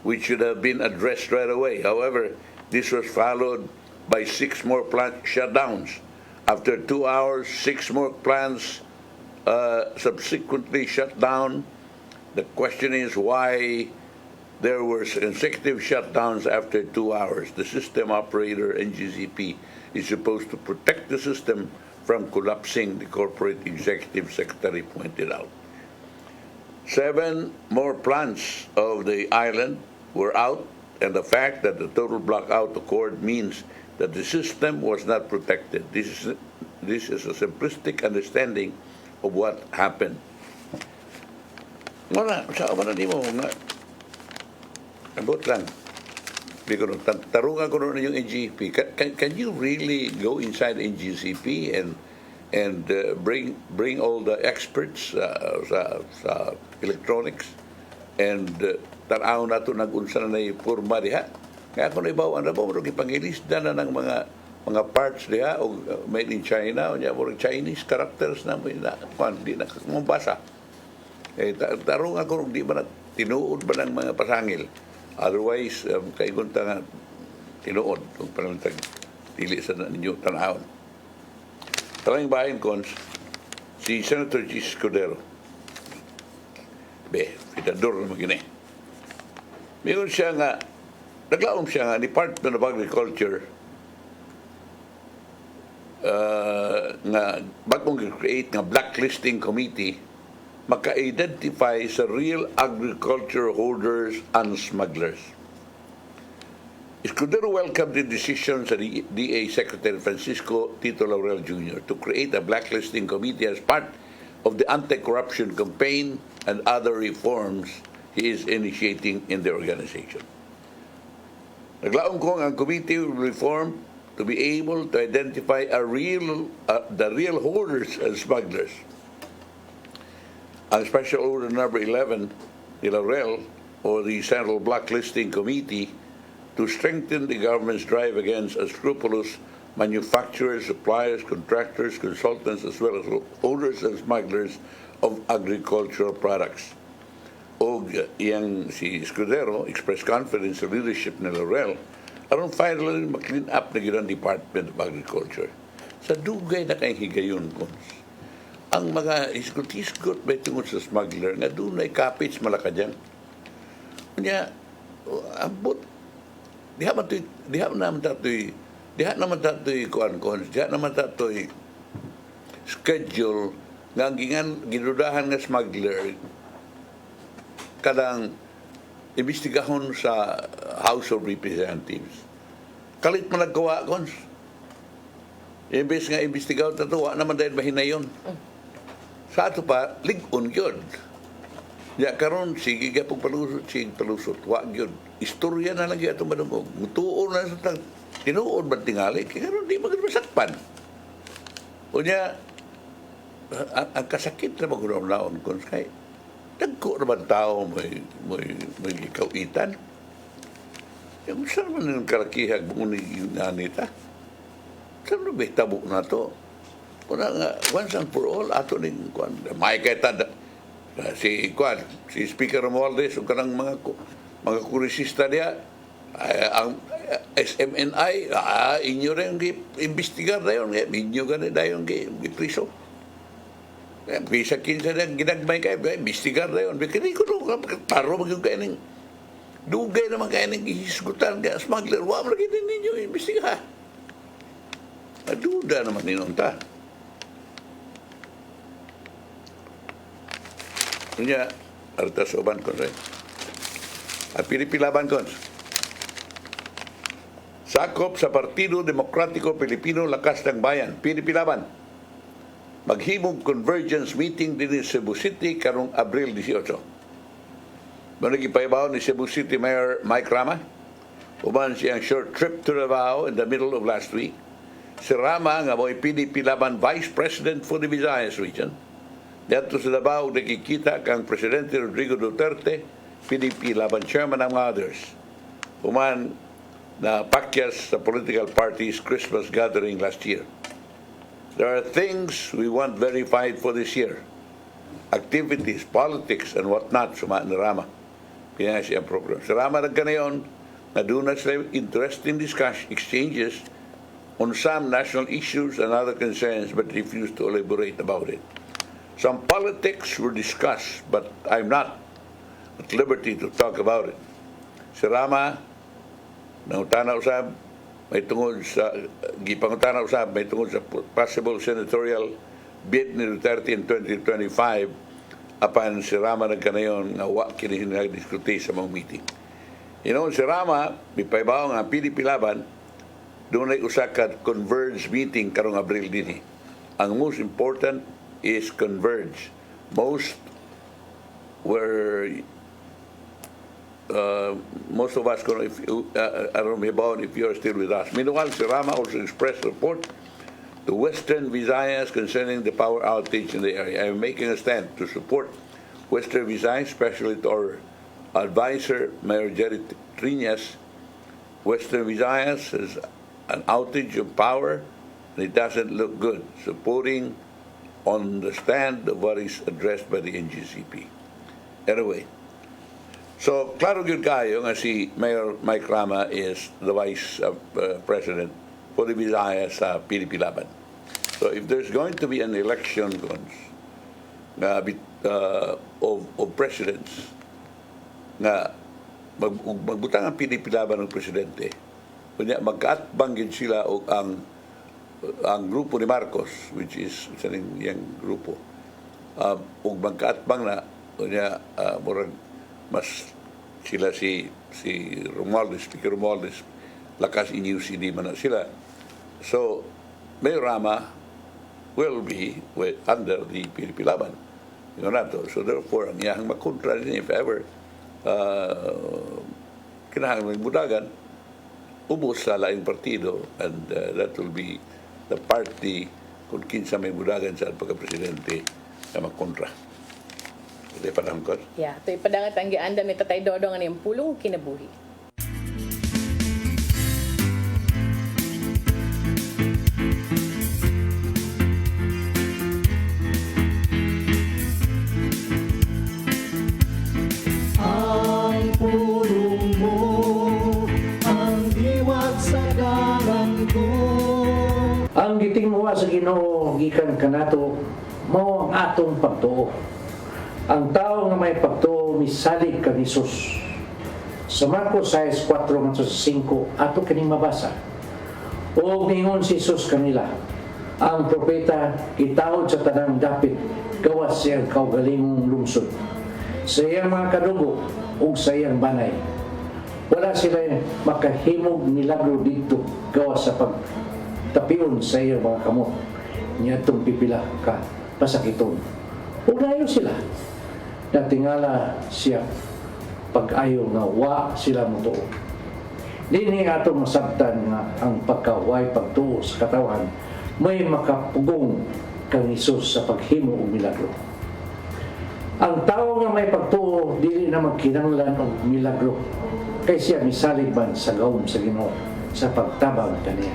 which should have been addressed right away. However, this was followed by 6 more plant shutdowns. After 2 hours, 6 more plants subsequently shut down. The question is why there were consecutive shutdowns after 2 hours. The system operator, NGCP, is supposed to protect the system from collapsing, the corporate executive secretary pointed out. 7 more plants of the island were out, and the fact that the total blackout occurred means that the system was not protected. This is a simplistic understanding of what happened. Sa di mo nga, abot lang. Tarungan ko na yung NGCP. Can you really go inside NGCP and bring all the experts sa electronics and tanaw na ito nag-unsa na purma diha. Kaya kung ibawan na po, ipangilista na ng mga parts diha o made in China o niya, Chinese characters na di na mabasa. Tarong ako di ba na tinuod ba ng mga pasangil. Otherwise, kaigunta nga tinuod kung parang tili sa ninyo tanahon. Talang bayan ko, si Senator Gis Cordero. Pitador na magini. Mayroon siya nga, naglaom siya nga, Department of Agriculture nga bagong create nga blacklisting committee maka-identify sa real agriculture holders and smugglers. Escudero welcomed the decision sa DA Secretary Francisco Tito Laurel Jr. to create a blacklisting committee as part of the anti-corruption campaign and other reforms he is initiating in the organization. Naglaong ko ang committee will reform to be able to identify the real holders and smugglers. Ang Special Order Number 11 ni Laurel or the Central Blacklisting Committee to strengthen the government's drive against unscrupulous manufacturers, suppliers, contractors, consultants, as well as owners and smugglers of agricultural products. O iyang si Escudero expressed confidence sa leadership ni Laurel aron finally mag-clean up na ginang Department of Agriculture. Sa dugay na kayong higayon, Cons. Ang mga isgot-isgot may tungod sa smuggler nga doon ay kapits malakadyang. Kanya, ambot, diha naman tatoy schedule nga ang ginudahan nga smuggler kadang imbestigahon sa House of Representatives. Kalit man nagkawa, Cons. Imbes nga imbestigahon tatuwa naman dahil mahinayon. Sa ato pa, ligon yun. Ya karon sige gyapon palusot wa gyud. Istorya na lang gyud madungog. Mutuon na sa tinuod ba tingali kay karon di magud masakpan. Unya ang kasakit na magulaw-laon kon kay dagko naman tao may ikawitan. Yung saan man yung kalakihag buong yung nanita? Saan na ba tabo na to? Kuna nga, once and for all, ato ning may kaitad si Speaker Romualdez o kanang mga kurisista niya ang SMNI inyo rin imbestigar na yun inyo gani na yun ipriso bisa kinsa na ginagmay kayo imbestigar na yun kini ko paro mag-yung kayo ning dugay naman kayo ning ihisgutan ka smuggler wa mo lagi din ninyo imbestigar aduda naman ninunta Nya, artas oban kon rin. At pinipilaban kon. Sakop sa Partido Demokratiko Pilipino Lakas ng Bayan. Pinipilaban. Maghimong convergence meeting din sa Cebu City karong Abril 18. Managipaybaw ni Cebu City Mayor Mike Rama. Uman siyang short trip to Davao in the middle of last week. Si Rama nga mo'y pinipilaban Vice President for the Visayas region. Dito sa Davao, nakikita kang Presidente Rodrigo Duterte, PDP Laban Chairman ng others. Uman na pakyas sa political parties Christmas gathering last year. There are things we want verified for this year. Activities, politics, and whatnot, suma ni Rama. Kaya siya ang program. Sa Rama nagkanayon, na doon na sila interesting exchanges on some national issues and other concerns but refused to elaborate about it. Some politics were discussed, but I'm not at liberty to talk about it. Si Rama, nangutana usab, may tungod sa, gipangutana usab, may tungod sa possible senatorial bid ni Duterte in 2025, apan si Rama nagkanayon nga wa kini nagdiskuti sa mga meeting. Si Rama, may paibaw nga PDP Laban, doon ay usakat converge meeting karong Abril din. Ang most important is converge. Most of us, if I don't know about if you're still with us. Meanwhile, si Rama also expressed support to Western Visayas concerning the power outage in the area. I am making a stand to support Western Visayas, especially to our advisor, Mayor Jerry Trinas. Western Visayas has an outage of power, and it doesn't look good. Supporting on the stand of what is addressed by the NGCP. Anyway, so klaro gyud kayo nga si Mayor Mike Rama is the Vice President for the Visayas sa PDP Laban. So if there's going to be an election of presidents nga magbutang ang PDP Laban ng presidente, kunya magkaatbanggid sila og ang ang grupo ni Marcos, which is isa yung grupo, ug magkaatbang na niya, murag mas sila si Romualdez, Speaker Romualdez, lakas in UCD man na sila. So, Mayor Rama will be under the PNP Laban. Yung nato. So, therefore, ang iyang makontra niya, if ever, kinahanglan ng Buntagan, ubos sa laing partido, and that will be the party kung kinsa may Buntagan sa pagka-presidente na makontra. Ito yung panahon ko. Yeah, ito'y padangat ang gianda ni Tatay Dodong ang iyong pulong kinabuhi. Ang pulong mo, ang diwat sa dalan ko. Ang gitingmuha sa Ginoo gikan kanato mao ang atong pagtuo. Ang tao nga may pagtuo misalig kang Hesus. Sa Marcos 6:4-5 ato kining mabasa. O ningon si Hesus kanila, ang propeta gitawod sa tanang dapit gawas siyang kaugalingong lungsod. Sa iyang mga kadugo ug sa iyang banay. Wala sila makahimog milagro dito gawas sa pagtapion sa iyang mga kamot. Niyadtong pipila ka pasakiton. Ug layo sila. Natingala siya pag-ayo nga wa sila motuo. Dini atong masabtan nga ang pagkaway pagtuo sa katawan may makapugong kang Hesus sa paghimo og milagro. Ang tao nga may pagtuo dili na magkinahanglan og milagro kay siya misalig man sa gawom sa Ginoo sa pagtabang kaniya.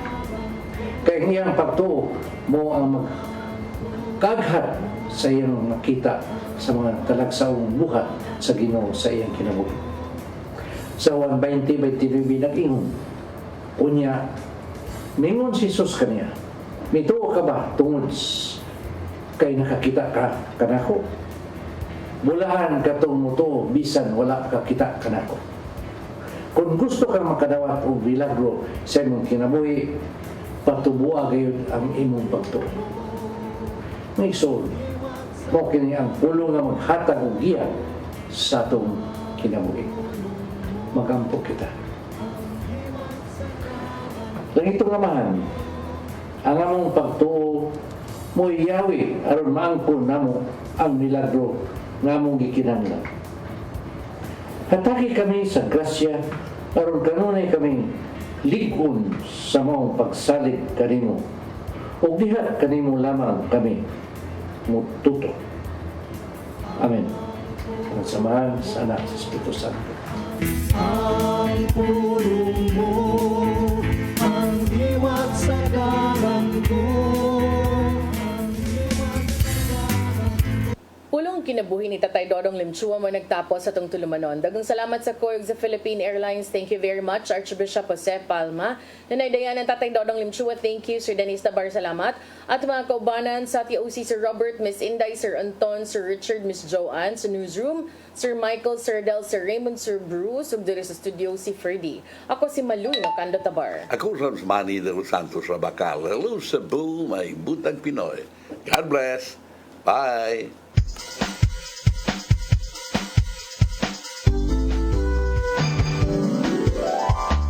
Kay iyang pagtuo mo ang magkaghat sa iyang makita sa mga talagsaong buhat sa Ginoo sa iyang kinabuhi. Sa 1:20-29 nag-ingon, unya, ningon si Jesus kaniya, mituo ka ba tungod kay nakakita ka kanako? Bulahan katong mutuo bisan wala kakita kanako. Kung gusto kang makadawat og milagro sa imong kinabuhi, patubuha gayud ang imong pagtuo. May soul, mo kini ang pulong nga maghatag og giya sa atong kinabuhi. Magampok kita. Langitong Amahan, ang among pagtuo mo iyawi aron maangkon namo ang milagro nga among gikinahanglan. Hatagi kami sa grasya aron kanunay kami lig-on sa maong pagsalig kanimo ug diha kanimo lamang kami mututo. Amen. Ang samahan sa Anak sa Espiritu Santo. Ang pulong mo, ang diwat sa dalan ko. Pulong kinabuhi ni Tatay Dodong Limchua mo nagtapos sa itong tulumanon. Dagang salamat sa COIG sa Philippine Airlines. Thank you very much, Archbishop Jose Palma. Nanaydayan ng Tatay Dodong Limchua. Thank you, Sir Dennis Tabar. Salamat. At mga kaubanan sa TOC, Sir Robert, Miss Inday, Sir Anton, Sir Richard, Miss Joanne sa newsroom, Sir Michael, Sir Del, Sir Raymond, Sir Bruce, ug diri sa studio si Ferdy. Ako si Maluy ng Kando Tabar. Ako sa Manny de los Santos Rabacal. Hello, Cebu, may Buntag Pinoy. God bless. Bye.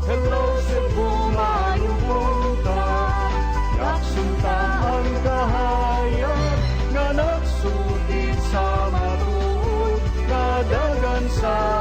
Hello Cebu, maayong buntag. Nagsunta ang kahayag nga nagsulti sa matuod, kadagan sa